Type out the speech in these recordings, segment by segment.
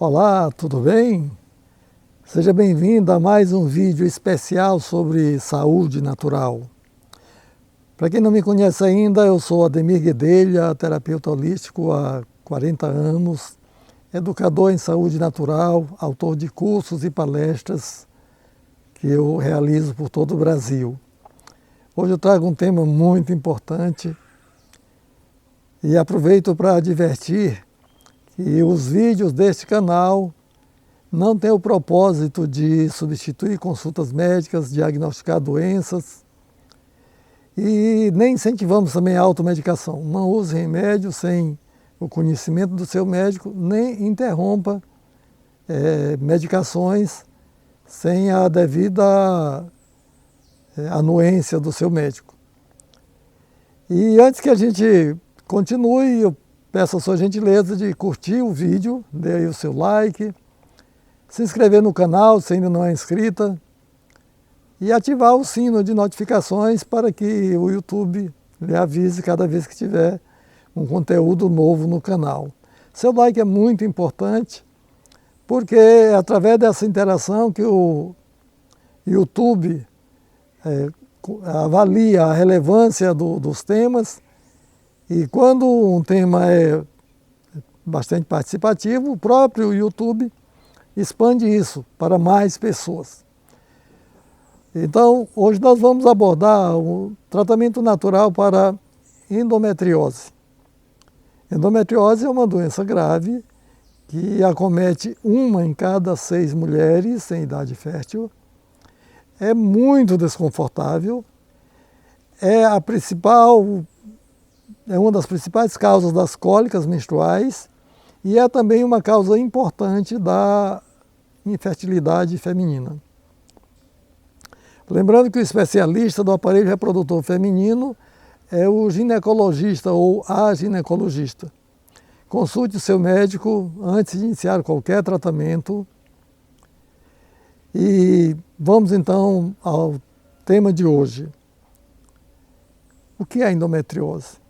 Olá, tudo bem? Seja bem-vindo a mais um vídeo especial sobre saúde natural. Para quem não me conhece ainda, eu sou Ademir Guedelha, terapeuta holístico há 40 anos, educador em saúde natural, autor de cursos e palestras que eu realizo por todo o Brasil. Hoje eu trago um tema muito importante e aproveito para advertir que os vídeos deste canal não têm o propósito de substituir consultas médicas, diagnosticar doenças e nem incentivamos também a automedicação. Não use remédio sem o conhecimento do seu médico, nem interrompa medicações sem a devida anuência do seu médico. E antes que a gente continue, eu peço a sua gentileza de curtir o vídeo, dê aí o seu like, se inscrever no canal se ainda não é inscrita e ativar o sino de notificações para que o YouTube lhe avise cada vez que tiver um conteúdo novo no canal. Seu like é muito importante porque é através dessa interação que o YouTube avalia a relevância dos temas. E quando um tema é bastante participativo, o próprio YouTube expande isso para mais pessoas. Então, hoje nós vamos abordar o tratamento natural para endometriose. Endometriose é uma doença grave que acomete 1 em cada 6 mulheres em idade fértil. É muito desconfortável, é uma das principais causas das cólicas menstruais e é também uma causa importante da infertilidade feminina. Lembrando que o especialista do aparelho reprodutor feminino é o ginecologista ou a ginecologista. Consulte o seu médico antes de iniciar qualquer tratamento. E vamos então ao tema de hoje. O que é endometriose?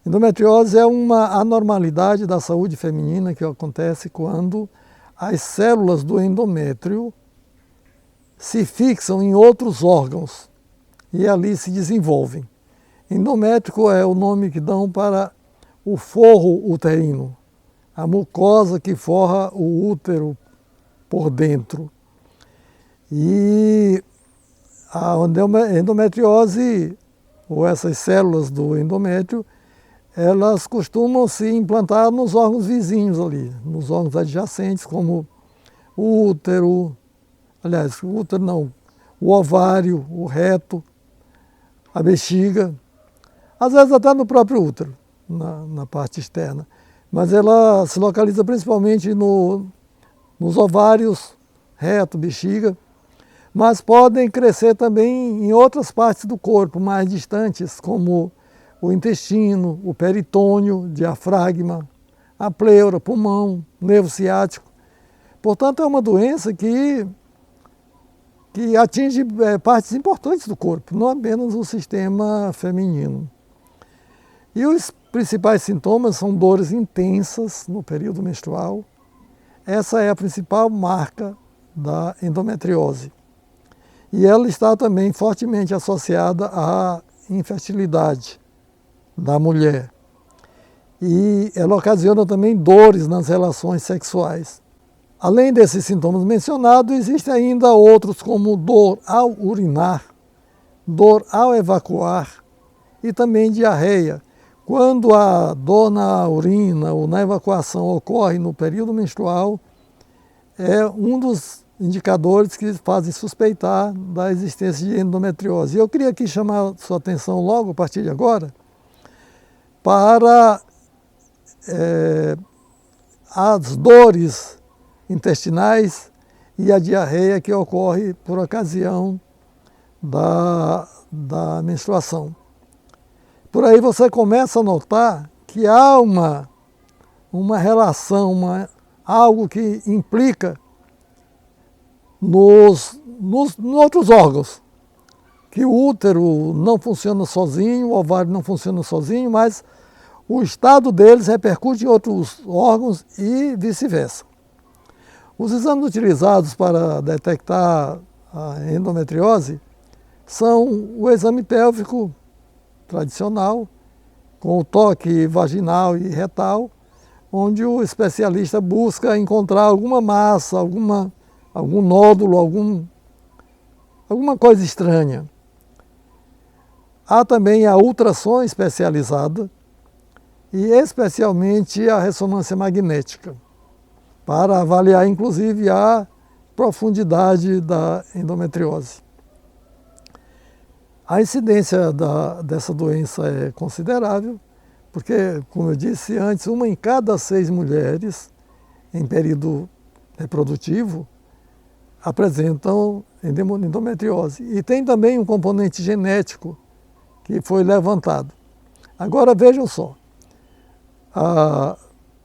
Endometriose é uma anormalidade da saúde feminina que acontece quando as células do endométrio se fixam em outros órgãos e ali se desenvolvem. Endométrio é o nome que dão para o forro uterino, a mucosa que forra o útero por dentro. E a endometriose, ou essas células do endométrio, elas costumam se implantar nos órgãos vizinhos ali, nos órgãos adjacentes, como o útero, o ovário, o reto, a bexiga, às vezes até no próprio útero, na parte externa. Mas ela se localiza principalmente nos ovários, reto, bexiga, mas podem crescer também em outras partes do corpo, mais distantes, como o intestino, o peritônio, diafragma, a pleura, pulmão, nervo ciático. Portanto, é uma doença que atinge partes importantes do corpo, não apenas o sistema feminino. E os principais sintomas são dores intensas no período menstrual. Essa é a principal marca da endometriose. E ela está também fortemente associada à infertilidade da mulher. E ela ocasiona também dores nas relações sexuais. Além desses sintomas mencionados, existem ainda outros como dor ao urinar, dor ao evacuar e também diarreia. Quando a dor na urina ou na evacuação ocorre no período menstrual, é um dos indicadores que fazem suspeitar da existência de endometriose. Eu queria aqui chamar a sua atenção logo a partir de agora para as dores intestinais e a diarreia que ocorre por ocasião da menstruação. Por aí você começa a notar que há uma relação, algo que implica nos outros órgãos, que o útero não funciona sozinho, o ovário não funciona sozinho, mas o estado deles repercute em outros órgãos e vice-versa. Os exames utilizados para detectar a endometriose são o exame pélvico tradicional, com o toque vaginal e retal, onde o especialista busca encontrar alguma massa, algum nódulo, alguma coisa estranha. Há também a ultrassom especializada e especialmente a ressonância magnética, para avaliar inclusive a profundidade da endometriose. A incidência dessa doença é considerável, porque, como eu disse antes, 1 em cada 6 mulheres em período reprodutivo apresentam endometriose. E tem também um componente genético que foi levantado. Agora vejam só,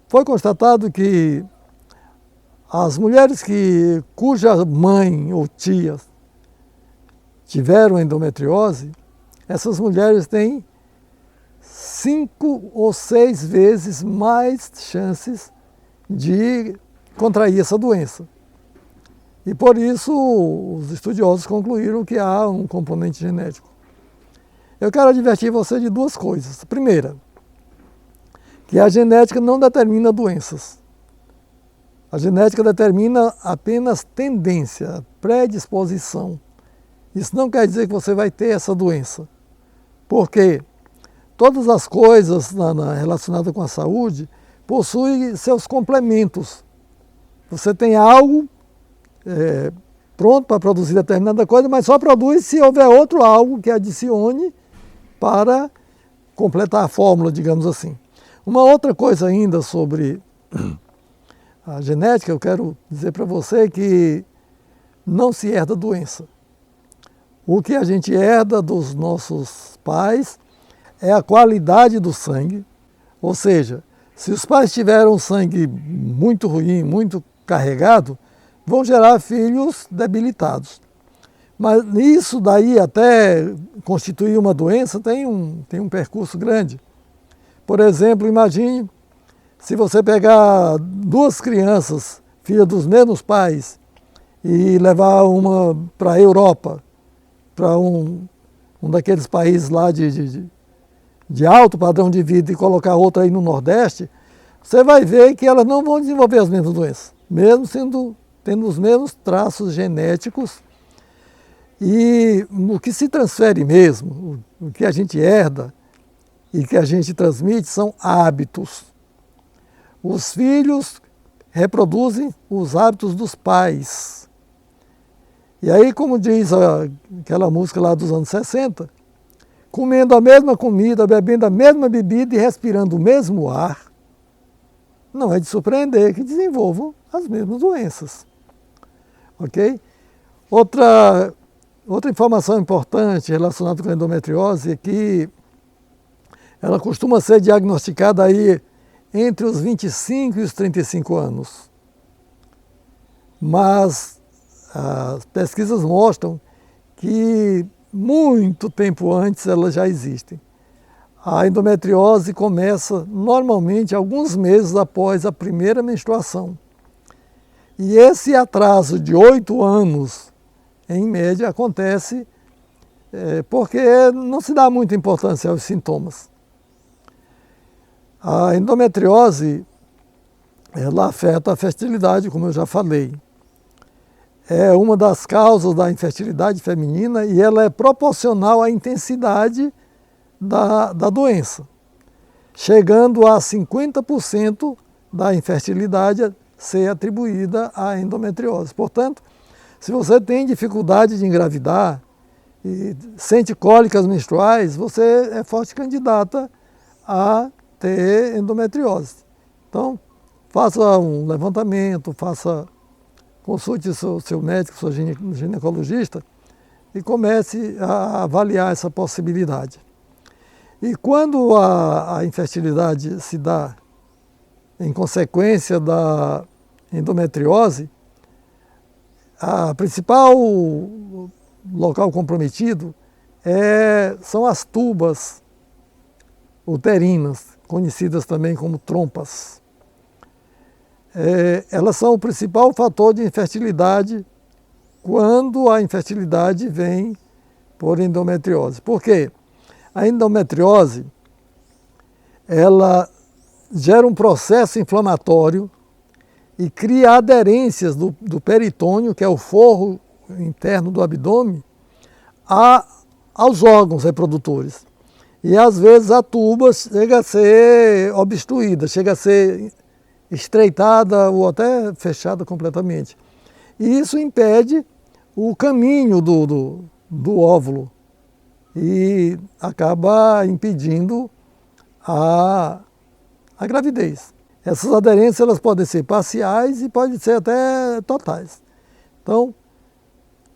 foi constatado que as mulheres cuja mãe ou tia tiveram endometriose, essas mulheres têm 5 ou 6 vezes mais chances de contrair essa doença. E por isso os estudiosos concluíram que há um componente genético. Eu quero advertir você de 2 coisas. Primeira, que a genética não determina doenças. A genética determina apenas tendência, predisposição. Isso não quer dizer que você vai ter essa doença. Porque todas as coisas relacionadas com a saúde possuem seus complementos. Você tem algo pronto para produzir determinada coisa, mas só produz se houver outro algo que adicione para completar a fórmula, digamos assim. Uma outra coisa ainda sobre a genética, eu quero dizer para você que não se herda doença. O que a gente herda dos nossos pais é a qualidade do sangue, ou seja, se os pais tiveram sangue muito ruim, muito carregado, vão gerar filhos debilitados. Mas isso daí até constituir uma doença tem um percurso grande. Por exemplo, imagine se você pegar 2 crianças, filhas dos mesmos pais, e levar uma para a Europa, para um daqueles países lá de alto padrão de vida e colocar outra aí no Nordeste, você vai ver que elas não vão desenvolver as mesmas doenças, mesmo tendo os mesmos traços genéticos. E o que se transfere mesmo, o que a gente herda e que a gente transmite são hábitos. Os filhos reproduzem os hábitos dos pais. E aí, como diz aquela música lá dos anos 60, comendo a mesma comida, bebendo a mesma bebida e respirando o mesmo ar, não é de surpreender que desenvolvam as mesmas doenças. Ok? Outra informação importante relacionada com a endometriose é que ela costuma ser diagnosticada aí entre os 25 e os 35 anos. Mas as pesquisas mostram que muito tempo antes elas já existem. A endometriose começa normalmente alguns meses após a primeira menstruação. E esse atraso de 8 anos, em média, acontece porque não se dá muita importância aos sintomas. A endometriose, ela afeta a fertilidade, como eu já falei. É uma das causas da infertilidade feminina e ela é proporcional à intensidade da doença, chegando a 50% da infertilidade ser atribuída à endometriose. Portanto, se você tem dificuldade de engravidar e sente cólicas menstruais, você é forte candidata a ter endometriose. Então, faça um levantamento, consulte seu médico, seu ginecologista e comece a avaliar essa possibilidade. E quando a infertilidade se dá em consequência da endometriose, a principal local comprometido são as tubas uterinas, conhecidas também como trompas. elas são o principal fator de infertilidade quando a infertilidade vem por endometriose. Por quê? A endometriose, ela gera um processo inflamatório e cria aderências do peritônio, que é o forro interno do abdômen, aos órgãos reprodutores. E às vezes a tuba chega a ser obstruída, chega a ser estreitada ou até fechada completamente. E isso impede o caminho do óvulo e acaba impedindo a gravidez. Essas aderências elas podem ser parciais e podem ser até totais. Então,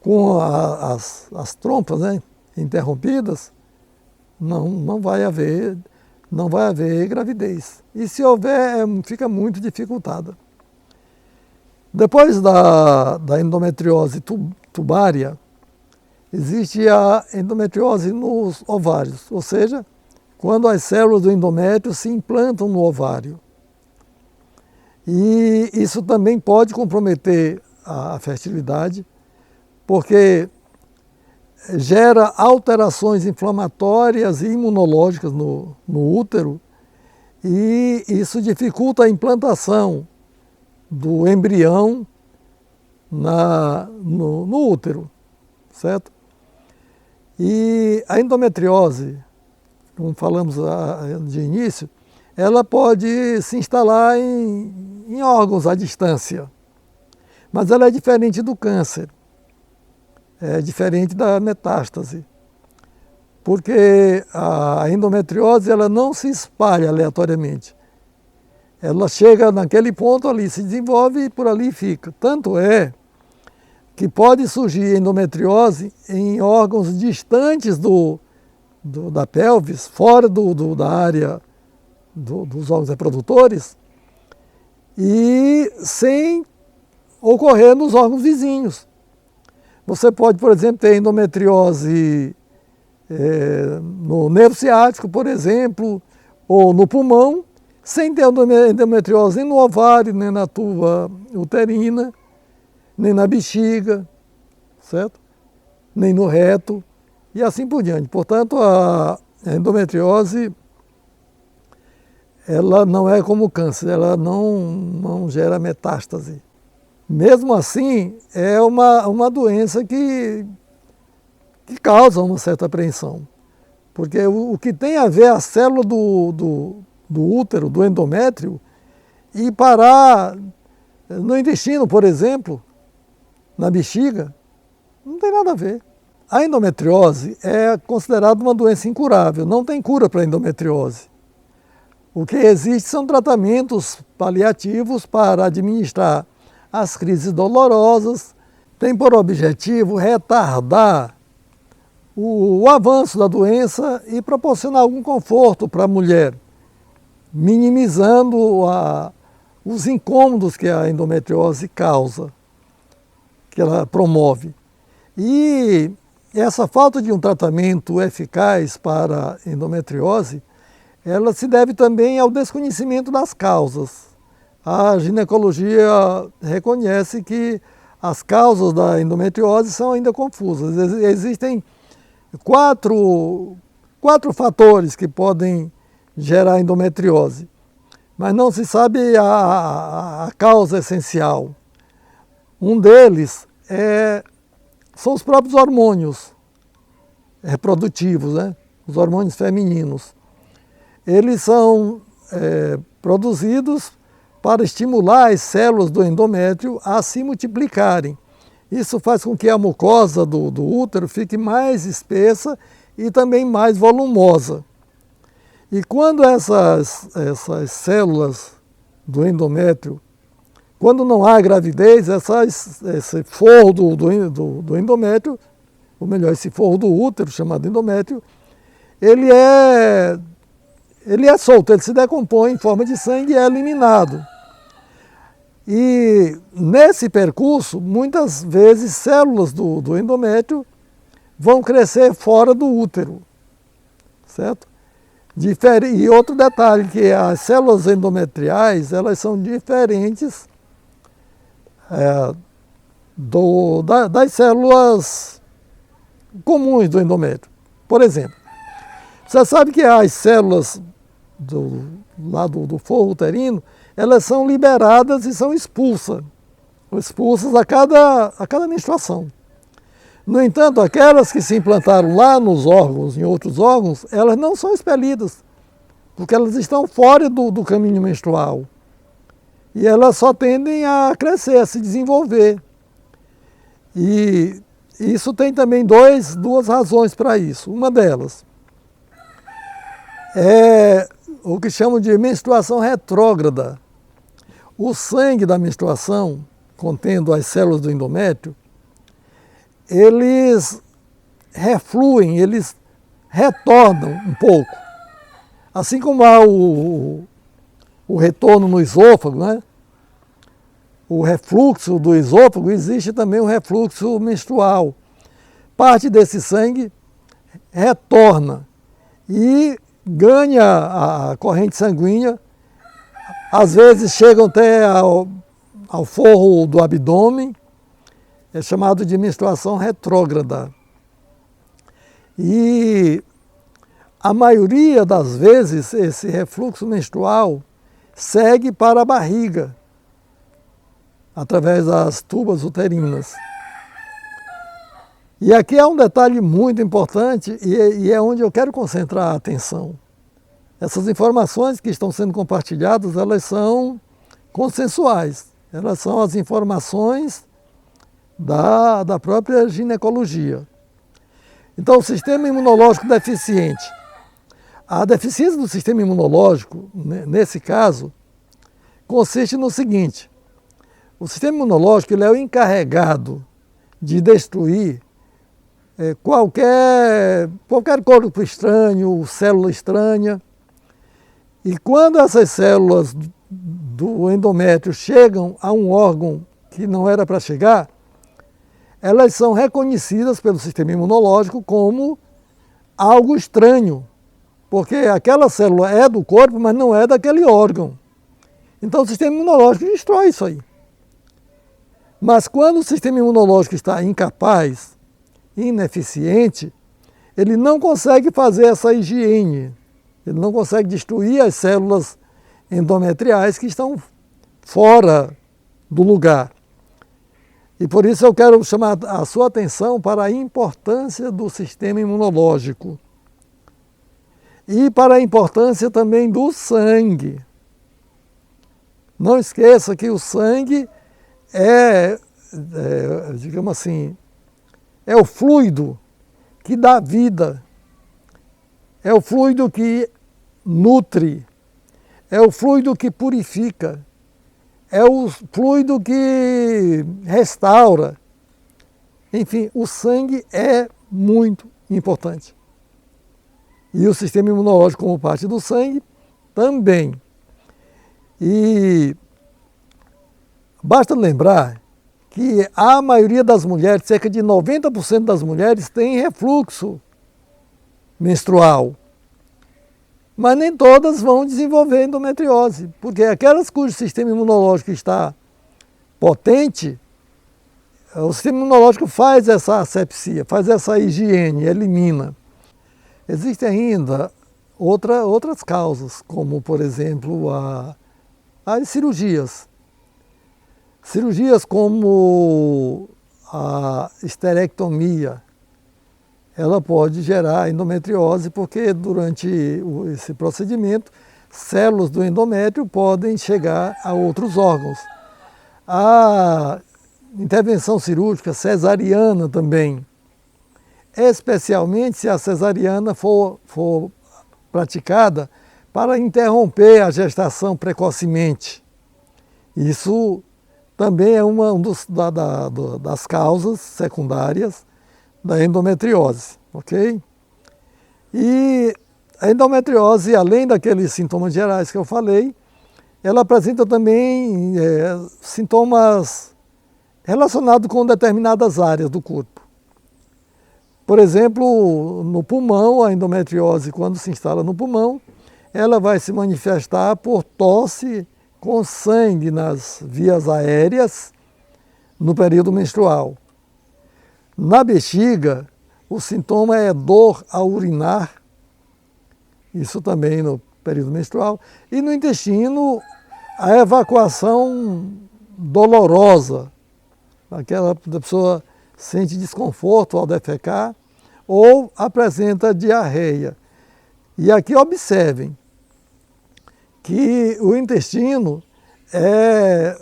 com as trompas, né, interrompidas, não vai haver gravidez. E se houver, fica muito dificultada. Depois da endometriose tubária, existe a endometriose nos ovários, ou seja, quando as células do endométrio se implantam no ovário. E isso também pode comprometer a fertilidade, porque gera alterações inflamatórias e imunológicas no útero, e isso dificulta a implantação do embrião no útero, certo? E a endometriose, como falamos de início, ela pode se instalar em órgãos à distância, mas ela é diferente do câncer, é diferente da metástase, porque a endometriose ela não se espalha aleatoriamente. Ela chega naquele ponto ali, se desenvolve e por ali fica. Tanto é que pode surgir endometriose em órgãos distantes da pelvis, fora da área dos órgãos reprodutores, e sem ocorrer nos órgãos vizinhos. Você pode, por exemplo, ter endometriose no nervo ciático, por exemplo, ou no pulmão, sem ter endometriose nem no ovário, nem na tuba uterina, nem na bexiga, certo? Nem no reto, e assim por diante. Portanto, a endometriose ela não é como o câncer, ela não gera metástase. Mesmo assim, é uma doença que causa uma certa apreensão, porque o que tem a ver a célula do útero, do endométrio, e parar no intestino, por exemplo, na bexiga, não tem nada a ver. A endometriose é considerada uma doença incurável, não tem cura para a endometriose. O que existe são tratamentos paliativos para administrar as crises dolorosas, tem por objetivo retardar o avanço da doença e proporcionar algum conforto para a mulher, minimizando os incômodos que a endometriose causa, que ela promove. E essa falta de um tratamento eficaz para a endometriose, ela se deve também ao desconhecimento das causas. A ginecologia reconhece que as causas da endometriose são ainda confusas. Existem quatro fatores que podem gerar endometriose, mas não se sabe a causa essencial. Um deles são os próprios hormônios reprodutivos, né? Os hormônios femininos. Eles são produzidos para estimular as células do endométrio a se multiplicarem. Isso faz com que a mucosa do útero fique mais espessa e também mais volumosa. E quando essas células do endométrio, quando não há gravidez, esse forro do endométrio, ou melhor, esse forro do útero, chamado endométrio, ele é solto, ele se decompõe em forma de sangue e é eliminado. E nesse percurso, muitas vezes, células do endométrio vão crescer fora do útero, certo? E outro detalhe, que as células endometriais, elas são diferentes das células comuns do endométrio. Por exemplo, você sabe que as células do forro uterino, elas são liberadas e são expulsas a cada menstruação. No entanto, aquelas que se implantaram lá nos órgãos, em outros órgãos, elas não são expelidas, porque elas estão fora do caminho menstrual. E elas só tendem a crescer, a se desenvolver. E isso tem também duas razões para isso. Uma delas é o que chamam de menstruação retrógrada. O sangue da menstruação, contendo as células do endométrio, eles refluem, eles retornam um pouco. Assim como há o retorno no esôfago, né? O refluxo do esôfago, existe também o refluxo menstrual. Parte desse sangue retorna e ganha a corrente sanguínea, às vezes chegam até ao forro do abdômen, é chamado de menstruação retrógrada. E a maioria das vezes esse refluxo menstrual segue para a barriga, através das tubas uterinas. E aqui é um detalhe muito importante e é onde eu quero concentrar a atenção. Essas informações que estão sendo compartilhadas, elas são consensuais. Elas são as informações da própria ginecologia. Então, o sistema imunológico deficiente. A deficiência do sistema imunológico, nesse caso, consiste no seguinte: o sistema imunológico ele é o encarregado de destruir qualquer corpo estranho, célula estranha. E quando essas células do endométrio chegam a um órgão que não era para chegar, elas são reconhecidas pelo sistema imunológico como algo estranho, porque aquela célula é do corpo, mas não é daquele órgão. Então o sistema imunológico destrói isso aí. Mas quando o sistema imunológico está incapaz, ineficiente, ele não consegue fazer essa higiene, ele não consegue destruir as células endometriais que estão fora do lugar. E por isso eu quero chamar a sua atenção para a importância do sistema imunológico e para a importância também do sangue. Não esqueça que o sangue digamos assim, é o fluido que dá vida, é o fluido que nutre, é o fluido que purifica, é o fluido que restaura. Enfim, o sangue é muito importante. E o sistema imunológico, como parte do sangue, também. E basta lembrar que a maioria das mulheres, cerca de 90% das mulheres, tem refluxo menstrual. Mas nem todas vão desenvolver endometriose, porque aquelas cujo sistema imunológico está potente, o sistema imunológico faz essa asepsia, faz essa higiene, elimina. Existem ainda outras causas, como, por exemplo, as cirurgias. Cirurgias como a esterectomia, ela pode gerar endometriose, porque durante esse procedimento, células do endométrio podem chegar a outros órgãos. A intervenção cirúrgica cesariana também, especialmente se a cesariana for praticada para interromper a gestação precocemente. Isso também é uma das causas secundárias da endometriose, ok? E a endometriose, além daqueles sintomas gerais que eu falei, ela apresenta também sintomas relacionados com determinadas áreas do corpo. Por exemplo, no pulmão, a endometriose, quando se instala no pulmão, ela vai se manifestar por tosse com sangue nas vias aéreas no período menstrual. Na bexiga, o sintoma é dor ao urinar, isso também no período menstrual, e no intestino, a evacuação dolorosa, aquela pessoa sente desconforto ao defecar ou apresenta diarreia. E aqui observem que o intestino é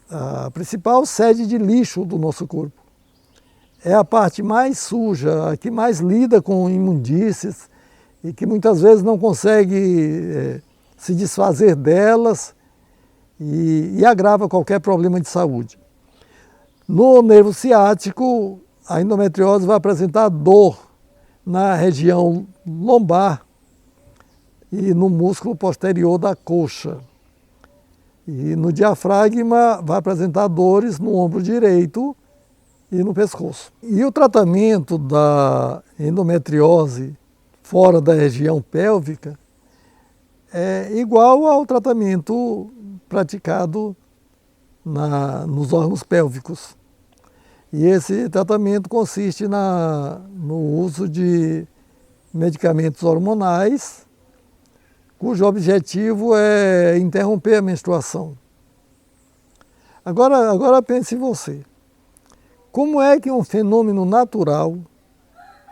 a principal sede de lixo do nosso corpo. É a parte mais suja, a que mais lida com imundícies e que muitas vezes não consegue se desfazer delas e agrava qualquer problema de saúde. No nervo ciático, a endometriose vai apresentar dor na região lombar e no músculo posterior da coxa. E no diafragma vai apresentar dores no ombro direito e no pescoço. E o tratamento da endometriose fora da região pélvica é igual ao tratamento praticado nos órgãos pélvicos. E esse tratamento consiste no uso de medicamentos hormonais, cujo objetivo é interromper a menstruação. Agora pense você. Como é que um fenômeno natural,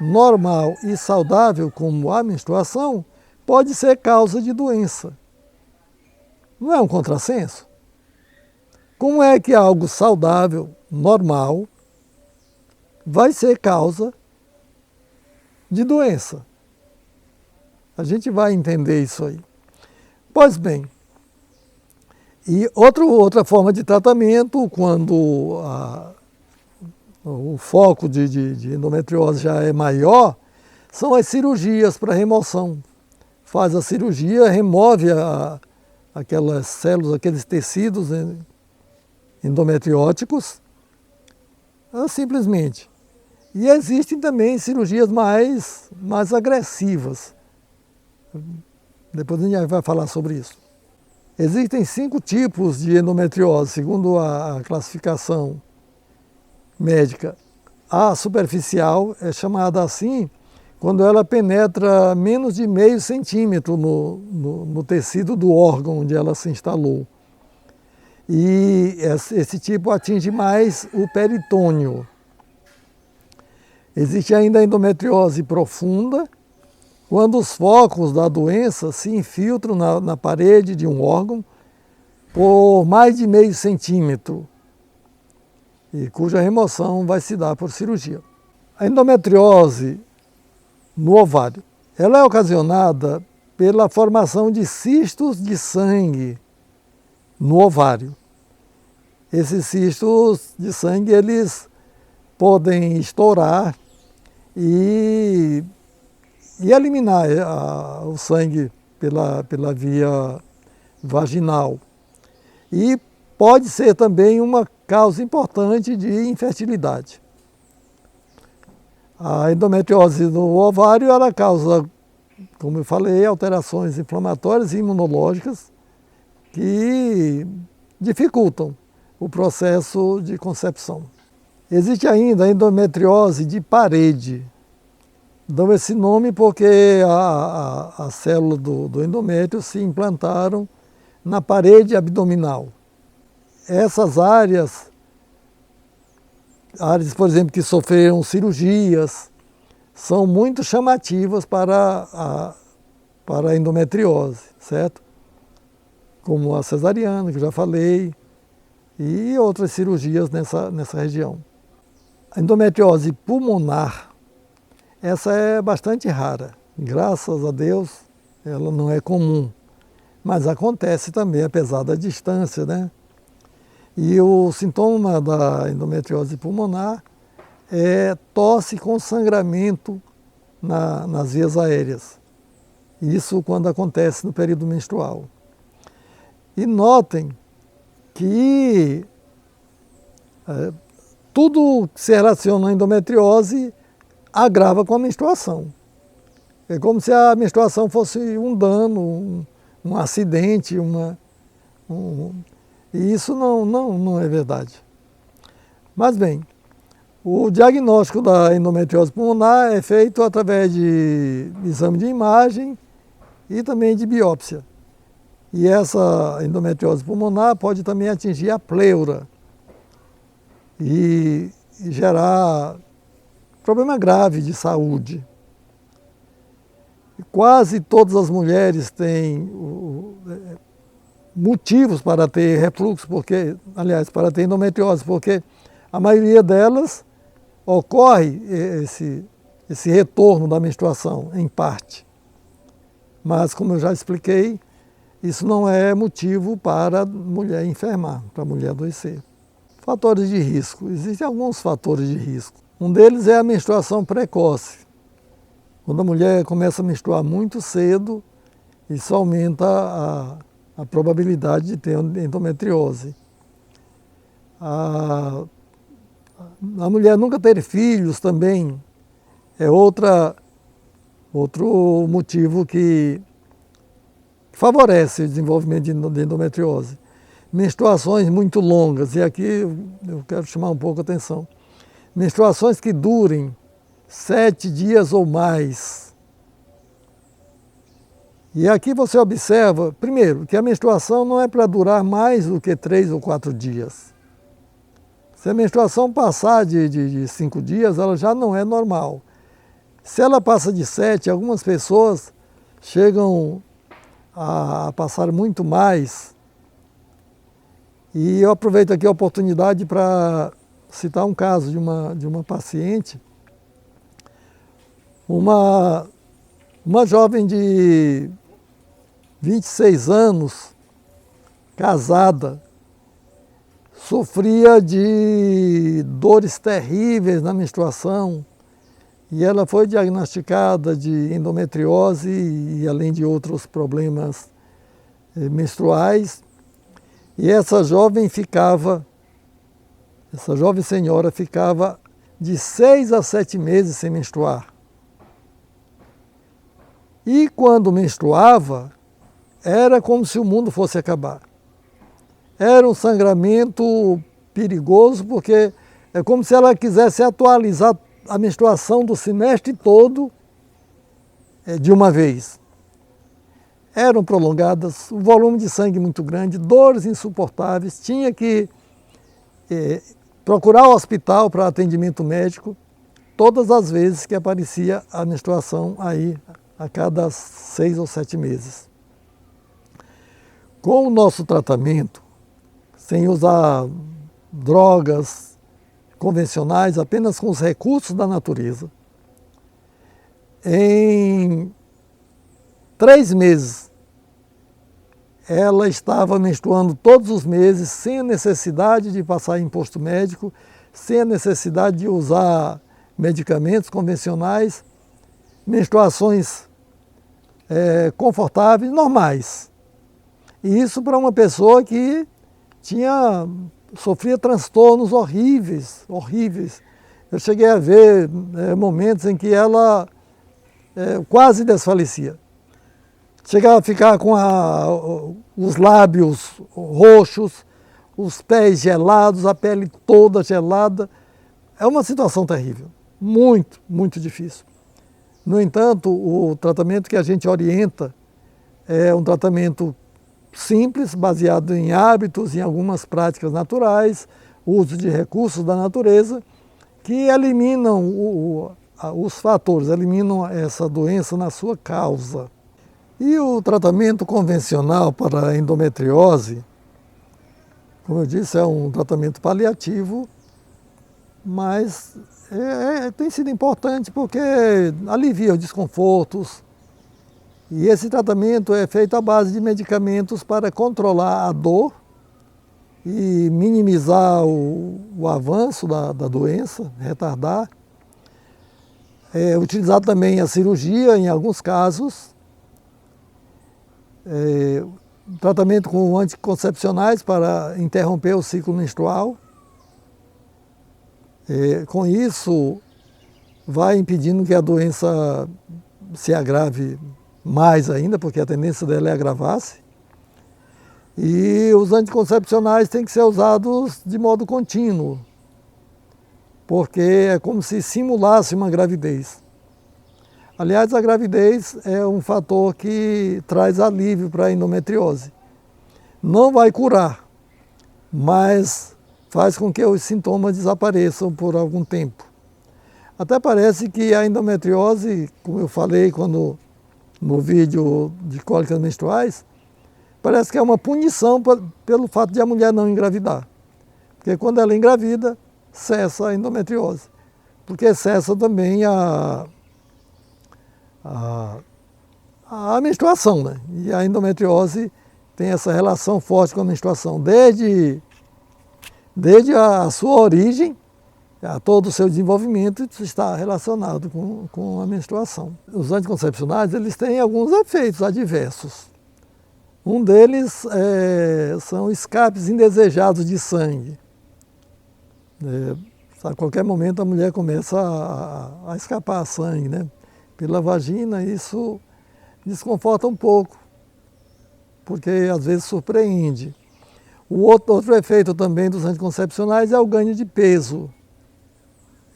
normal e saudável como a menstruação pode ser causa de doença? Não é um contrassenso? Como é que algo saudável, normal, vai ser causa de doença? A gente vai entender isso aí. Pois bem, e outra forma de tratamento, quando o foco de endometriose já é maior, são as cirurgias para remoção. Faz a cirurgia, remove aquelas células, aqueles tecidos endometrióticos, simplesmente. E existem também cirurgias mais agressivas. Depois a gente vai falar sobre isso. Existem 5 tipos de endometriose, segundo a classificação médica. A superficial é chamada assim quando ela penetra menos de meio centímetro no tecido do órgão onde ela se instalou. E esse tipo atinge mais o peritônio. Existe ainda a endometriose profunda, quando os focos da doença se infiltram na parede de um órgão por mais de meio centímetro, e cuja remoção vai se dar por cirurgia. A endometriose no ovário, ela é ocasionada pela formação de cistos de sangue no ovário. Esses cistos de sangue, eles podem estourar e eliminar o sangue pela via vaginal. E pode ser também uma causa importante de infertilidade. A endometriose no ovário, ela causa, como eu falei, alterações inflamatórias e imunológicas que dificultam o processo de concepção. Existe ainda a endometriose de parede. Dão esse nome porque as células do endométrio se implantaram na parede abdominal. Essas áreas, por exemplo, que sofreram cirurgias, são muito chamativas para a endometriose, certo? Como a cesariana, que eu já falei, e outras cirurgias nessa região. A endometriose pulmonar, essa é bastante rara. Graças a Deus, ela não é comum, mas acontece também, apesar da distância, né? E o sintoma da endometriose pulmonar é tosse com sangramento nas vias aéreas. Isso quando acontece no período menstrual. E notem que tudo que se relaciona à endometriose agrava com a menstruação. É como se a menstruação fosse um dano, um acidente, e isso não é verdade. Mas bem, o diagnóstico da endometriose pulmonar é feito através de exame de imagem e também de biópsia. E essa endometriose pulmonar pode também atingir a pleura e gerar problema grave de saúde. Quase todas as mulheres têm motivos para ter refluxo, para ter endometriose, porque a maioria delas ocorre esse retorno da menstruação, em parte. Mas, como eu já expliquei, isso não é motivo para a mulher enfermar, para a mulher adoecer. Fatores de risco. Existem alguns fatores de risco. Um deles é a menstruação precoce. Quando a mulher começa a menstruar muito cedo, isso aumenta a probabilidade de ter endometriose. A mulher nunca ter filhos também é outro motivo que favorece o desenvolvimento de endometriose. Menstruações muito longas, e aqui eu quero chamar um pouco a atenção. Menstruações que durem 7 dias ou mais. E aqui você observa, primeiro, que a menstruação não é para durar mais do que 3 ou 4 dias. Se a menstruação passar de 5 dias, ela já não é normal. Se ela passa de 7, algumas pessoas chegam a passar muito mais. E eu aproveito aqui a oportunidade para citar um caso de uma paciente, uma jovem de 26 anos, casada, sofria de dores terríveis na menstruação e ela foi diagnosticada de endometriose e além de outros problemas menstruais. E essa jovem senhora ficava de 6 a 7 meses sem menstruar. E quando menstruava, era como se o mundo fosse acabar. Era um sangramento perigoso, porque é como se ela quisesse atualizar a menstruação do semestre todo de uma vez. Eram prolongadas, o volume de sangue muito grande, dores insuportáveis, tinha que procurar o hospital para atendimento médico todas as vezes que aparecia a menstruação aí, a cada 6 ou 7 meses. Com o nosso tratamento, sem usar drogas convencionais, apenas com os recursos da natureza, em 3 meses, ela estava menstruando todos os meses, sem a necessidade de passar em posto médico, sem a necessidade de usar medicamentos convencionais, menstruações confortáveis, normais. E isso para uma pessoa que sofria transtornos horríveis, horríveis. Eu cheguei a ver momentos em que ela quase desfalecia. Chegava a ficar com os lábios roxos, os pés gelados, a pele toda gelada. É uma situação terrível, muito, muito difícil. No entanto, o tratamento que a gente orienta é um tratamento simples, baseado em hábitos, em algumas práticas naturais, uso de recursos da natureza, que eliminam os fatores, eliminam essa doença na sua causa. E o tratamento convencional para a endometriose, como eu disse, é um tratamento paliativo, mas tem sido importante porque alivia os desconfortos. E esse tratamento é feito à base de medicamentos para controlar a dor e minimizar o avanço da doença, retardar. É utilizado também a cirurgia em alguns casos. Tratamento com anticoncepcionais para interromper o ciclo menstrual. Com isso, vai impedindo que a doença se agrave mais ainda, porque a tendência dela é agravar-se. E os anticoncepcionais têm que ser usados de modo contínuo, porque é como se simulasse uma gravidez. Aliás, a gravidez é um fator que traz alívio para a endometriose. Não vai curar, mas faz com que os sintomas desapareçam por algum tempo. Até parece que a endometriose, como eu falei no vídeo de cólicas menstruais, parece que é uma punição pelo fato de a mulher não engravidar. Porque quando ela engravida, cessa a endometriose. Porque cessa também a menstruação, né? E a endometriose tem essa relação forte com a menstruação. Desde a sua origem, a todo o seu desenvolvimento, isso está relacionado com a menstruação. Os anticoncepcionais, eles têm alguns efeitos adversos. Um deles são escapes indesejados de sangue. A qualquer momento a mulher começa a escapar sangue, né? Pela vagina, isso desconforta um pouco, porque às vezes surpreende. O outro efeito também dos anticoncepcionais é o ganho de peso.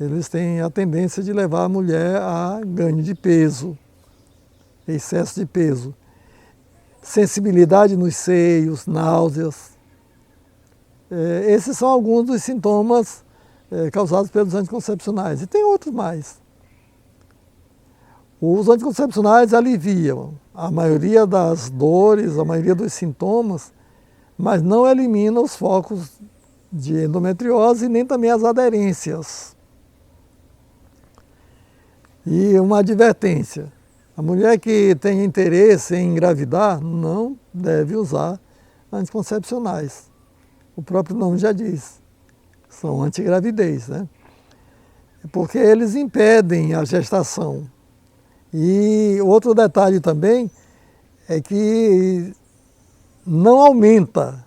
Eles têm a tendência de levar a mulher a ganho de peso, excesso de peso. Sensibilidade nos seios, náuseas. Esses são alguns dos sintomas causados pelos anticoncepcionais. E tem outros mais. Os anticoncepcionais aliviam a maioria das dores, a maioria dos sintomas, mas não eliminam os focos de endometriose nem também as aderências. E uma advertência: a mulher que tem interesse em engravidar não deve usar anticoncepcionais. O próprio nome já diz, são antigravidez, né? Porque eles impedem a gestação. E outro detalhe também é que não aumenta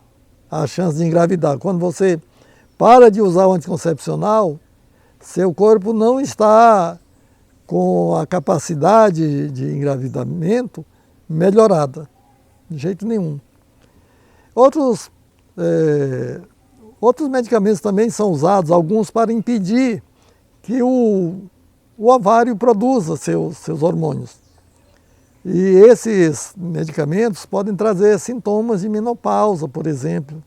a chance de engravidar. Quando você para de usar o anticoncepcional, seu corpo não está com a capacidade de engravidamento melhorada, de jeito nenhum. Outros medicamentos também são usados, alguns para impedir que o ovário produza seus hormônios. E esses medicamentos podem trazer sintomas de menopausa, por exemplo,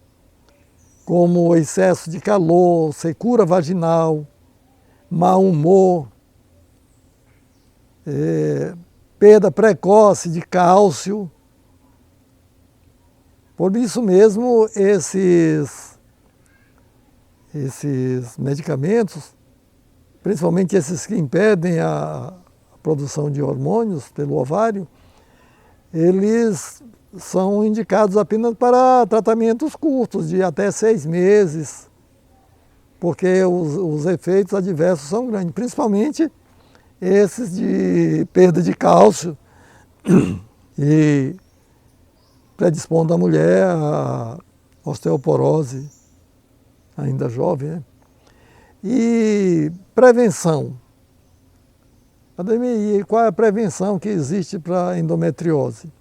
como excesso de calor, secura vaginal, mau humor, perda precoce de cálcio. Por isso mesmo, esses medicamentos, principalmente esses que impedem a produção de hormônios pelo ovário, eles são indicados apenas para tratamentos curtos, de até 6 meses, porque os efeitos adversos são grandes, principalmente esses de perda de cálcio e predispondo a mulher à osteoporose, ainda jovem, né? E prevenção. Ademir, qual é a prevenção que existe para a endometriose?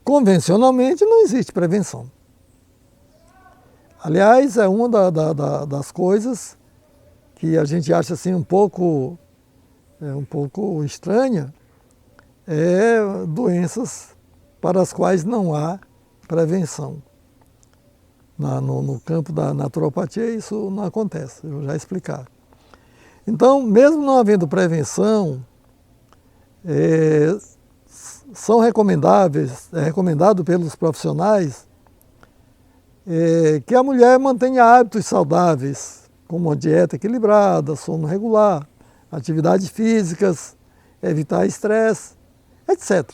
Convencionalmente não existe prevenção. Aliás, é uma das coisas que a gente acha assim um pouco estranha, doenças para as quais não há prevenção. No campo da naturopatia isso não acontece, eu vou já explicar. Então, mesmo não havendo prevenção, são recomendáveis, é recomendado pelos profissionais que a mulher mantenha hábitos saudáveis, como uma dieta equilibrada, sono regular, atividades físicas, evitar estresse, etc.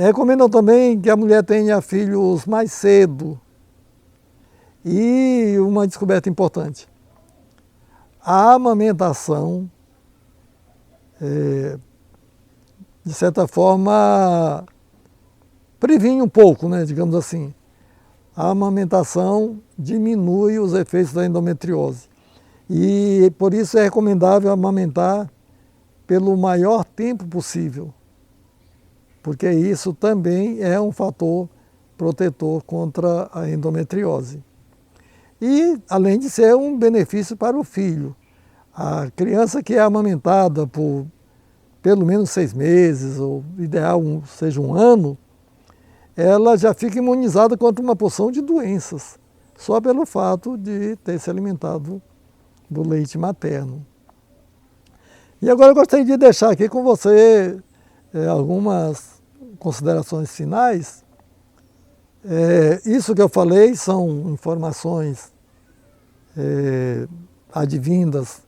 Recomendam também que a mulher tenha filhos mais cedo. E uma descoberta importante: a amamentação, de certa forma, previne um pouco, né, digamos assim. A amamentação diminui os efeitos da endometriose. E por isso é recomendável amamentar pelo maior tempo possível, porque isso também é um fator protetor contra a endometriose. E, além de ser um benefício para o filho, a criança que é amamentada por pelo menos 6 meses, ou ideal seja um ano, ela já fica imunizada contra uma porção de doenças, só pelo fato de ter se alimentado do leite materno. E agora eu gostaria de deixar aqui com você algumas considerações finais. Isso que eu falei são informações advindas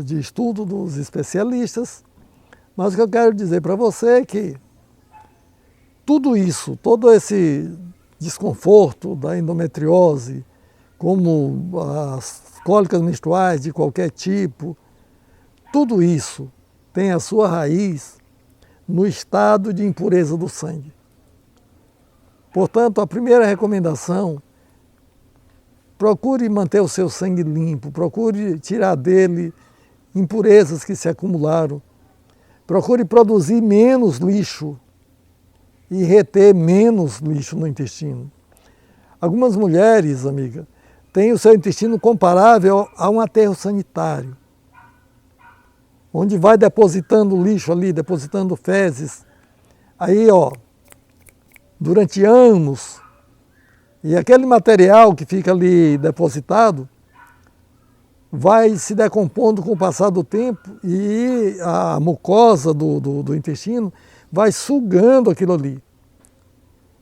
de estudo dos especialistas, mas o que eu quero dizer para você é que tudo isso, todo esse desconforto da endometriose, como as cólicas menstruais de qualquer tipo, tudo isso tem a sua raiz no estado de impureza do sangue. Portanto, a primeira recomendação, procure manter o seu sangue limpo, procure tirar dele impurezas que se acumularam, procure produzir menos lixo e reter menos lixo no intestino. Algumas mulheres, amiga, têm o seu intestino comparável a um aterro sanitário, onde vai depositando lixo ali, depositando fezes. Aí, durante anos, e aquele material que fica ali depositado vai se decompondo com o passar do tempo e a mucosa do intestino vai sugando aquilo ali.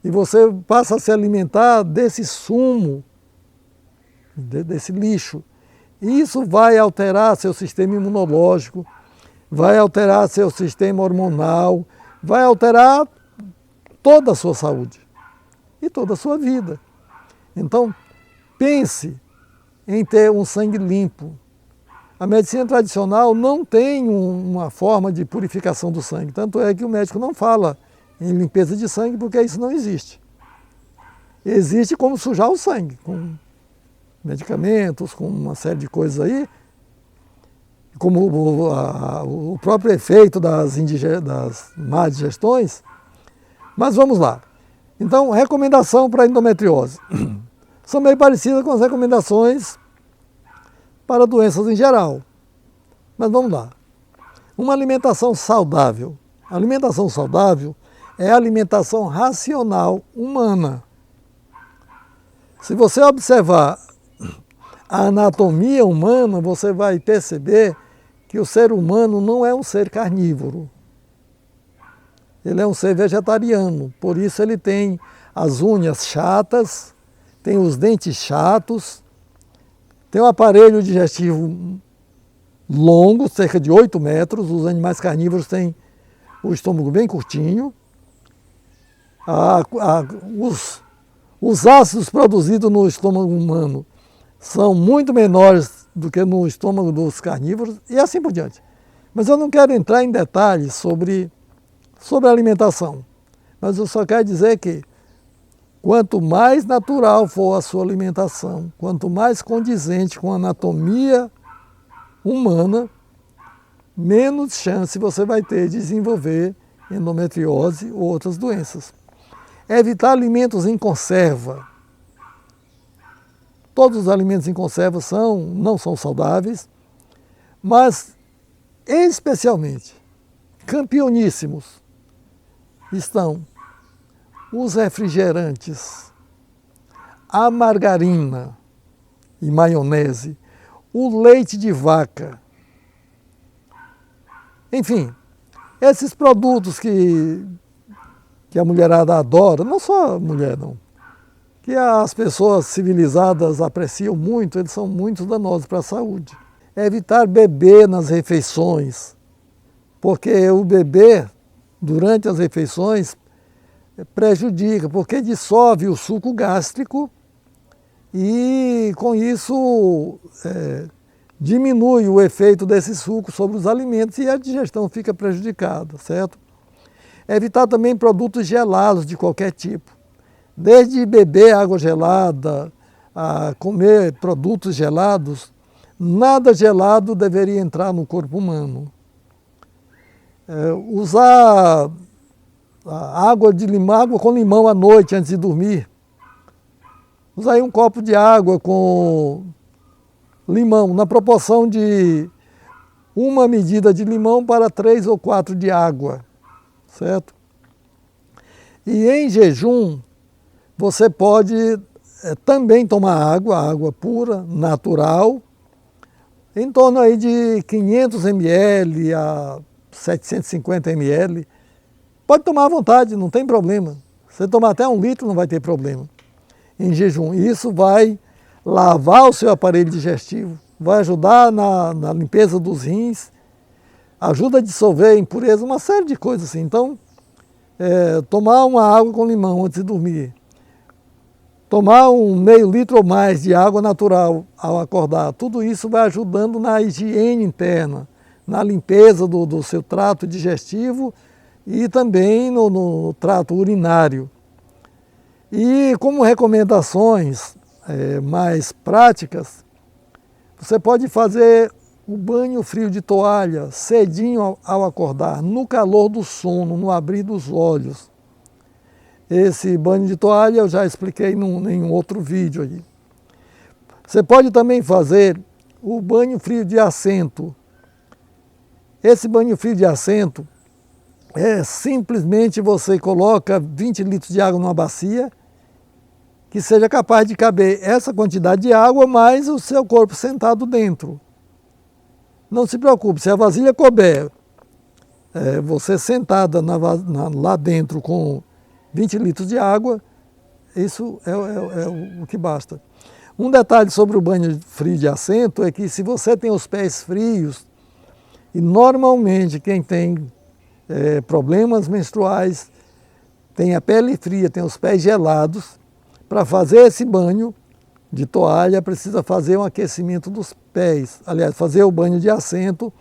E você passa a se alimentar desse sumo, desse lixo. E isso vai alterar seu sistema imunológico, vai alterar seu sistema hormonal, vai alterar toda a sua saúde e toda a sua vida. Então, pense em ter um sangue limpo. A medicina tradicional não tem uma forma de purificação do sangue, tanto é que o médico não fala em limpeza de sangue, porque isso não existe. Existe como sujar o sangue, com medicamentos, com uma série de coisas aí, como o próprio efeito das má digestões. Mas vamos lá. Então, recomendação para a endometriose. São meio parecidas com as recomendações para doenças em geral. Mas vamos lá. Uma alimentação saudável. A alimentação saudável é a alimentação racional humana. Se você observar a anatomia humana, você vai perceber que o ser humano não é um ser carnívoro. Ele é um ser vegetariano, por isso ele tem as unhas chatas, tem os dentes chatos, tem um aparelho digestivo longo, cerca de 8 metros, os animais carnívoros têm o estômago bem curtinho, os ácidos produzidos no estômago humano são muito menores do que no estômago dos carnívoros e assim por diante. Mas eu não quero entrar em detalhes sobre a alimentação, mas eu só quero dizer que quanto mais natural for a sua alimentação, quanto mais condizente com a anatomia humana, menos chance você vai ter de desenvolver endometriose ou outras doenças. Evitar alimentos em conserva. Todos os alimentos em conserva não são saudáveis, mas especialmente campeoníssimos estão os refrigerantes, a margarina e maionese, o leite de vaca. Enfim, esses produtos que a mulherada adora, não só a mulher não, que as pessoas civilizadas apreciam muito, eles são muito danosos para a saúde. Evitar beber nas refeições, porque o beber durante as refeições prejudica, porque dissolve o suco gástrico e com isso diminui o efeito desse suco sobre os alimentos e a digestão fica prejudicada, certo? Evitar também produtos gelados de qualquer tipo, desde beber água gelada, a comer produtos gelados, nada gelado deveria entrar no corpo humano. Usar água com limão à noite antes de dormir. Usar aí um copo de água com limão, na proporção de 1 medida de limão para 3 ou 4 de água, certo? E em jejum, você pode também tomar água pura, natural, em torno aí de 500 ml a 750 ml. Pode tomar à vontade, não tem problema. Você tomar até 1 litro não vai ter problema em jejum. Isso vai lavar o seu aparelho digestivo, vai ajudar na limpeza dos rins, ajuda a dissolver impureza, uma série de coisas assim. Então, tomar uma água com limão antes de dormir, tomar meio litro ou mais de água natural ao acordar, tudo isso vai ajudando na higiene interna, na limpeza do seu trato digestivo e também no trato urinário. E como recomendações mais práticas, você pode fazer o banho frio de toalha cedinho ao acordar, no calor do sono, no abrir dos olhos. Esse banho de toalha eu já expliquei em um outro vídeo aí. Você pode também fazer o banho frio de assento. Esse banho frio de assento simplesmente você coloca 20 litros de água numa bacia que seja capaz de caber essa quantidade de água mais o seu corpo sentado dentro. Não se preocupe, se a vasilha couber, você sentada lá dentro com 20 litros de água, isso é o que basta. Um detalhe sobre o banho frio de assento é que se você tem os pés frios, e normalmente quem tem problemas menstruais, tem a pele fria, tem os pés gelados, para fazer esse banho de toalha precisa fazer um aquecimento dos pés. Aliás, fazer o banho de assento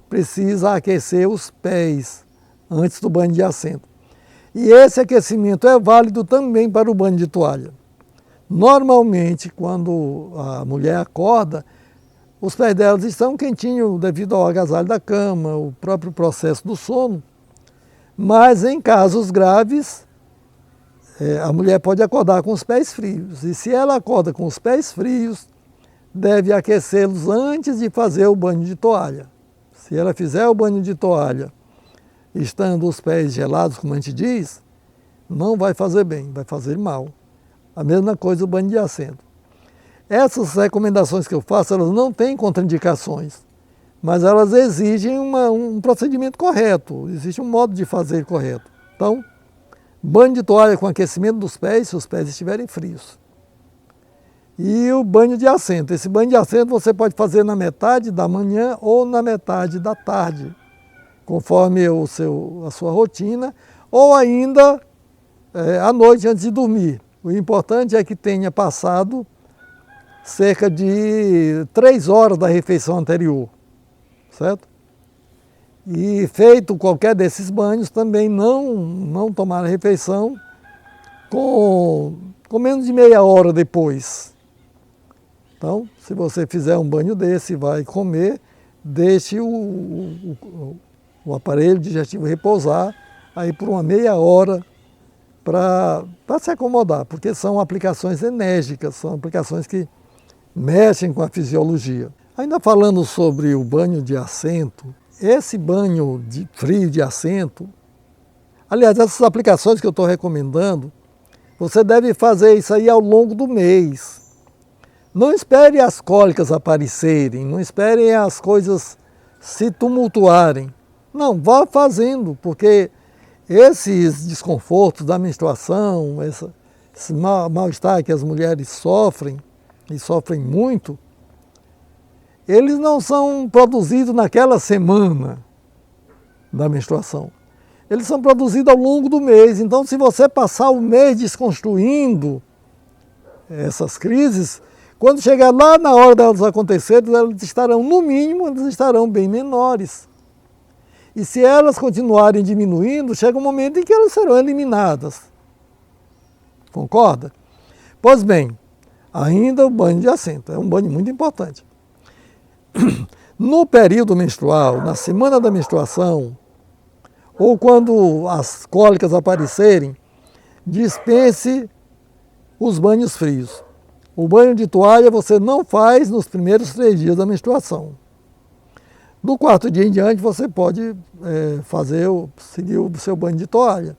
precisa aquecer os pés antes do banho de assento. E esse aquecimento é válido também para o banho de toalha. Normalmente, quando a mulher acorda, os pés delas estão quentinhos devido ao agasalho da cama, o próprio processo do sono. Mas em casos graves, a mulher pode acordar com os pés frios. E se ela acorda com os pés frios, deve aquecê-los antes de fazer o banho de toalha. Se ela fizer o banho de toalha estando os pés gelados, como a gente diz, não vai fazer bem, vai fazer mal. A mesma coisa o banho de assento. Essas recomendações que eu faço, elas não têm contraindicações, mas elas exigem um procedimento correto, existe um modo de fazer correto. Então, banho de toalha com aquecimento dos pés, se os pés estiverem frios. E o banho de assento. Esse banho de assento você pode fazer na metade da manhã ou na metade da tarde, conforme a sua rotina, ou ainda à noite antes de dormir. O importante é que tenha passado cerca de 3 horas da refeição anterior, certo? E feito qualquer desses banhos, também não tomar a refeição com menos de meia hora depois. Então, se você fizer um banho desse e vai comer, deixe o aparelho digestivo repousar aí por uma meia hora para se acomodar, porque são aplicações enérgicas, são aplicações que mexem com a fisiologia. Ainda falando sobre o banho de assento, esse banho frio de assento, aliás, essas aplicações que eu estou recomendando, você deve fazer isso aí ao longo do mês. Não espere as cólicas aparecerem, não espere as coisas se tumultuarem. Não, vá fazendo, porque esses desconfortos da menstruação, esse mal-estar que as mulheres sofrem, e sofrem muito, eles não são produzidos naquela semana da menstruação. Eles são produzidos ao longo do mês. Então, se você passar o mês desconstruindo essas crises, quando chegar lá na hora delas acontecerem, elas estarão, no mínimo, elas estarão bem menores. E se elas continuarem diminuindo, chega um momento em que elas serão eliminadas. Concorda? Pois bem, ainda o banho de assento, é um banho muito importante. No período menstrual, na semana da menstruação, ou quando as cólicas aparecerem, dispense os banhos frios. O banho de toalha você não faz nos primeiros 3 dias da menstruação. Do 4º dia em diante você pode seguir o seu banho de toalha.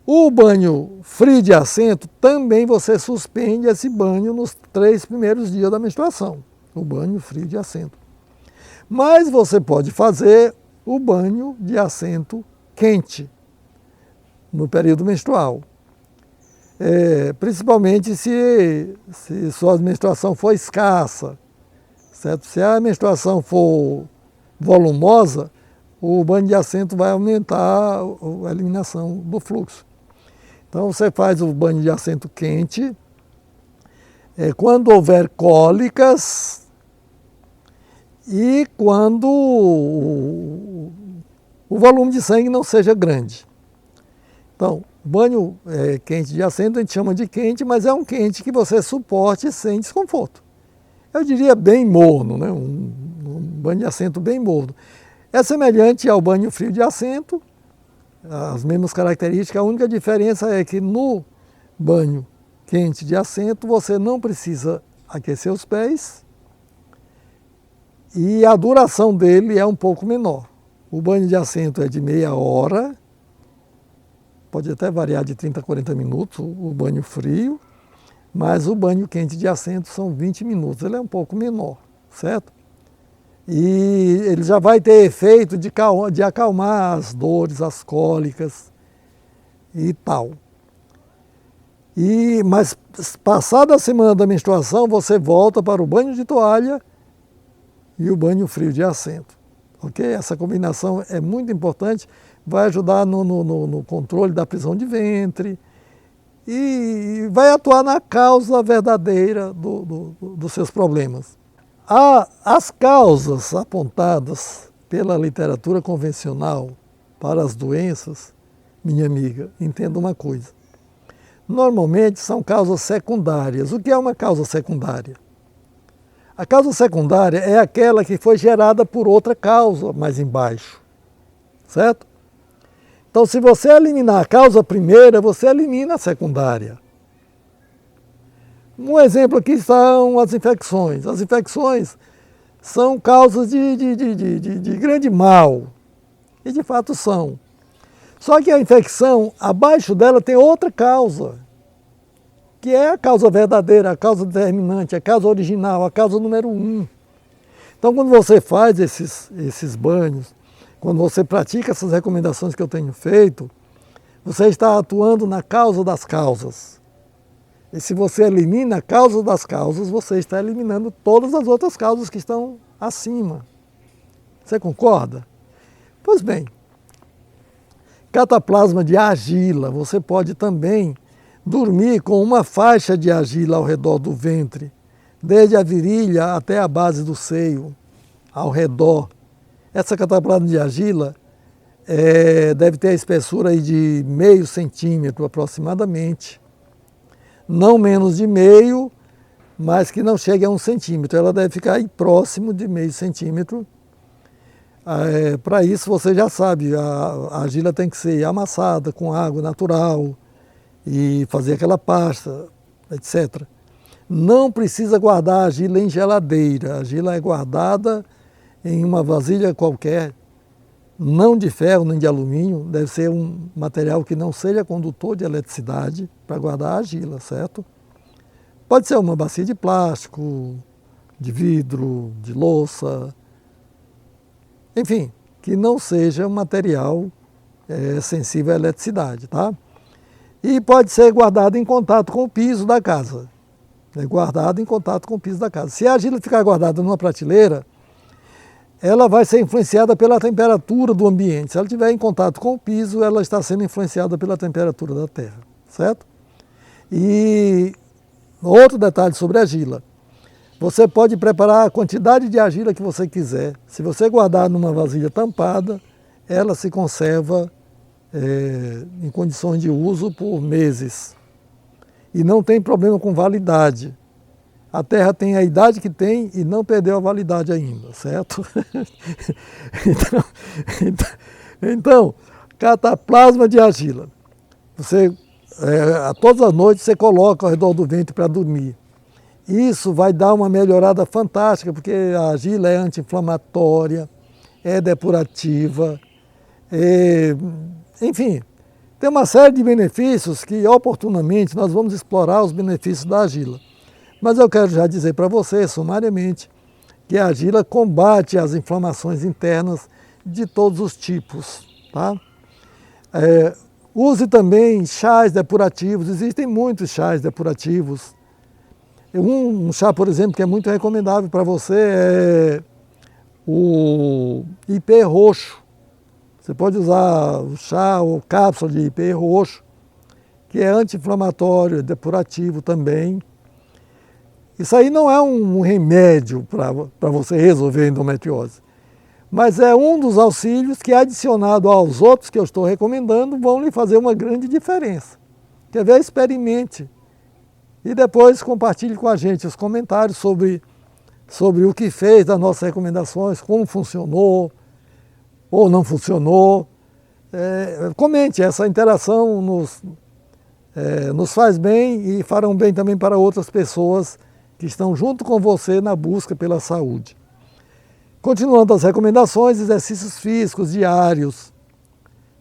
O banho frio de assento também você suspende esse banho nos 3 primeiros dias da menstruação. O banho frio de assento. Mas você pode fazer o banho de assento quente no período menstrual. Principalmente se sua menstruação for escassa, certo? Se a menstruação for volumosa, o banho de assento vai aumentar a eliminação do fluxo. Então você faz o banho de assento quente quando houver cólicas e quando o volume de sangue não seja grande. Então, banho quente de assento a gente chama de quente, mas é um quente que você suporte sem desconforto. Eu diria bem morno, né? Um banho de assento bem morno. É semelhante ao banho frio de assento, as mesmas características, a única diferença é que no banho quente de assento você não precisa aquecer os pés e a duração dele é um pouco menor. O banho de assento é de meia hora, pode até variar de 30 a 40 minutos, o banho frio, mas o banho quente de assento são 20 minutos, ele é um pouco menor, certo? E ele já vai ter efeito de acalmar as dores, as cólicas e tal. Mas passada a semana da menstruação, você volta para o banho de toalha e o banho frio de assento. Ok? Essa combinação é muito importante, vai ajudar no controle da prisão de ventre e vai atuar na causa verdadeira dos seus problemas. As causas apontadas pela literatura convencional para as doenças, minha amiga, entenda uma coisa. Normalmente são causas secundárias. O que é uma causa secundária? A causa secundária é aquela que foi gerada por outra causa mais embaixo, certo? Então, se você eliminar a causa primeira, você elimina a secundária. Um exemplo aqui são as infecções. As infecções são causas de grande mal, e de fato são. Só que a infecção, abaixo dela tem outra causa, que é a causa verdadeira, a causa determinante, a causa original, a causa número 1. Então, quando você faz esses banhos, quando você pratica essas recomendações que eu tenho feito, você está atuando na causa das causas. E se você elimina a causa das causas, você está eliminando todas as outras causas que estão acima. Você concorda? Pois bem, cataplasma de argila, você pode também dormir com uma faixa de argila ao redor do ventre, desde a virilha até a base do seio, ao redor. Essa cataplasma de argila deve ter a espessura aí de meio centímetro aproximadamente. Não menos de meio, mas que não chegue a 1 centímetro. Ela deve ficar aí próximo de meio centímetro. Para isso, você já sabe, a argila tem que ser amassada com água natural e fazer aquela pasta, etc. Não precisa guardar a argila em geladeira. A argila é guardada em uma vasilha qualquer, não de ferro nem de alumínio, deve ser um material que não seja condutor de eletricidade para guardar a argila, certo? Pode ser uma bacia de plástico, de vidro, de louça, enfim, que não seja um material sensível à eletricidade, tá? E pode ser guardado em contato com o piso da casa. Guardado em contato com o piso da casa. Se a argila ficar guardada numa prateleira, ela vai ser influenciada pela temperatura do ambiente. Se ela estiver em contato com o piso, ela está sendo influenciada pela temperatura da terra, certo? E outro detalhe sobre a argila. Você pode preparar a quantidade de argila que você quiser. Se você guardar numa vasilha tampada, ela se conserva em condições de uso por meses. E não tem problema com validade. a Terra tem a idade que tem e não perdeu a validade ainda, certo? Então, cataplasma de argila. Você, todas as noites você coloca ao redor do ventre para dormir. Isso vai dar uma melhorada fantástica, porque a argila é anti-inflamatória, é depurativa, enfim, tem uma série de benefícios que oportunamente nós vamos explorar os benefícios da argila. Mas eu quero já dizer para você, sumariamente, que a argila combate as inflamações internas de todos os tipos. Tá? Use também chás depurativos, existem muitos chás depurativos. Um chá, por exemplo, que é muito recomendável para você é o ipê roxo. Você pode usar o chá ou cápsula de ipê roxo, que é anti-inflamatório, depurativo também. Isso aí não é um remédio para você resolver a endometriose, mas é um dos auxílios que, adicionado aos outros que eu estou recomendando, vão lhe fazer uma grande diferença. Quer ver? Experimente. E depois compartilhe com a gente os comentários sobre o que fez das nossas recomendações, como funcionou ou não funcionou. Comente, essa interação nos faz bem e farão bem também para outras pessoas que estão junto com você na busca pela saúde. Continuando as recomendações, exercícios físicos diários,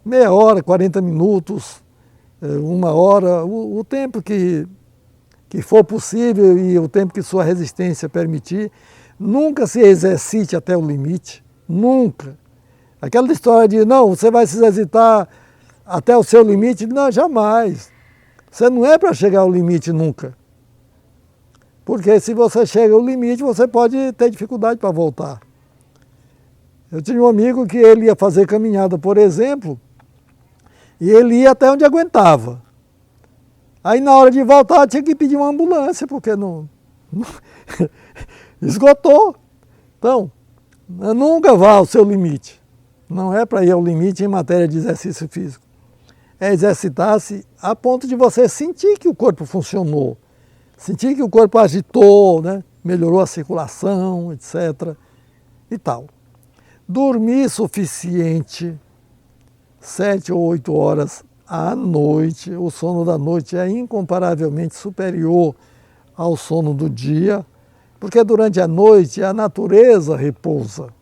meia hora, 40 minutos, 1 hora, o tempo que for possível e o tempo que sua resistência permitir. Nunca se exercite até o limite, nunca. Aquela história de, não, você vai se exercitar até o seu limite, não, jamais. Você não é para chegar ao limite nunca. Porque se você chega ao limite, você pode ter dificuldade para voltar. Eu tinha um amigo que ele ia fazer caminhada, por exemplo, e ele ia até onde aguentava. Aí na hora de voltar tinha que pedir uma ambulância, porque não esgotou. Então, nunca vá ao seu limite. Não é para ir ao limite em matéria de exercício físico. É exercitar-se a ponto de você sentir que o corpo funcionou, sentir que o corpo agitou, né? Melhorou a circulação, etc. e tal. Dormir suficiente, 7 ou 8 horas à noite. O sono da noite é incomparavelmente superior ao sono do dia, porque durante a noite a natureza repousa.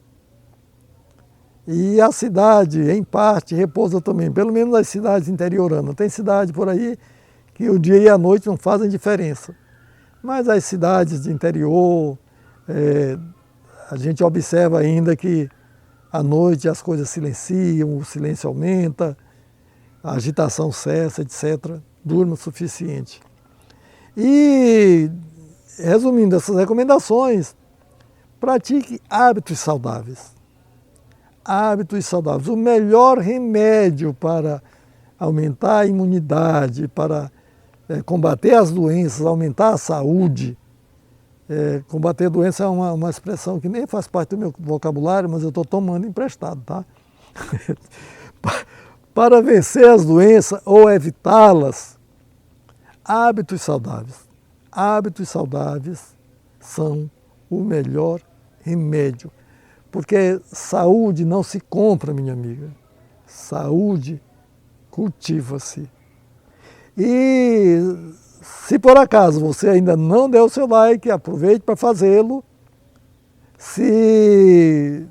E a cidade, em parte, repousa também, pelo menos nas cidades interioranas. Tem cidade por aí que o dia e a noite não fazem diferença. Mas as cidades de interior, a gente observa ainda que à noite as coisas silenciam, o silêncio aumenta, a agitação cessa, etc. Durma o suficiente. E, resumindo essas recomendações, pratique hábitos saudáveis. Hábitos saudáveis. O melhor remédio para aumentar a imunidade, para combater as doenças, aumentar a saúde. Combater a doença é uma expressão que nem faz parte do meu vocabulário, mas eu estou tomando emprestado, tá? Para vencer as doenças ou evitá-las, hábitos saudáveis. Hábitos saudáveis são o melhor remédio. Porque saúde não se compra, minha amiga. Saúde cultiva-se. E se por acaso você ainda não deu o seu like, aproveite para fazê-lo. Se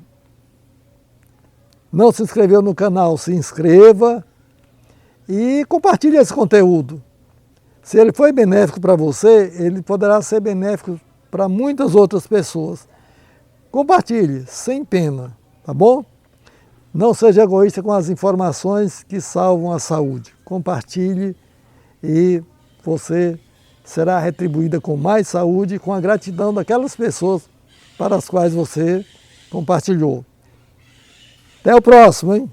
não se inscreveu no canal, se inscreva e compartilhe esse conteúdo. Se ele foi benéfico para você, ele poderá ser benéfico para muitas outras pessoas. Compartilhe, sem pena, tá bom? Não seja egoísta com as informações que salvam a saúde. Compartilhe e você será retribuída com mais saúde e com a gratidão daquelas pessoas para as quais você compartilhou. Até o próximo, hein?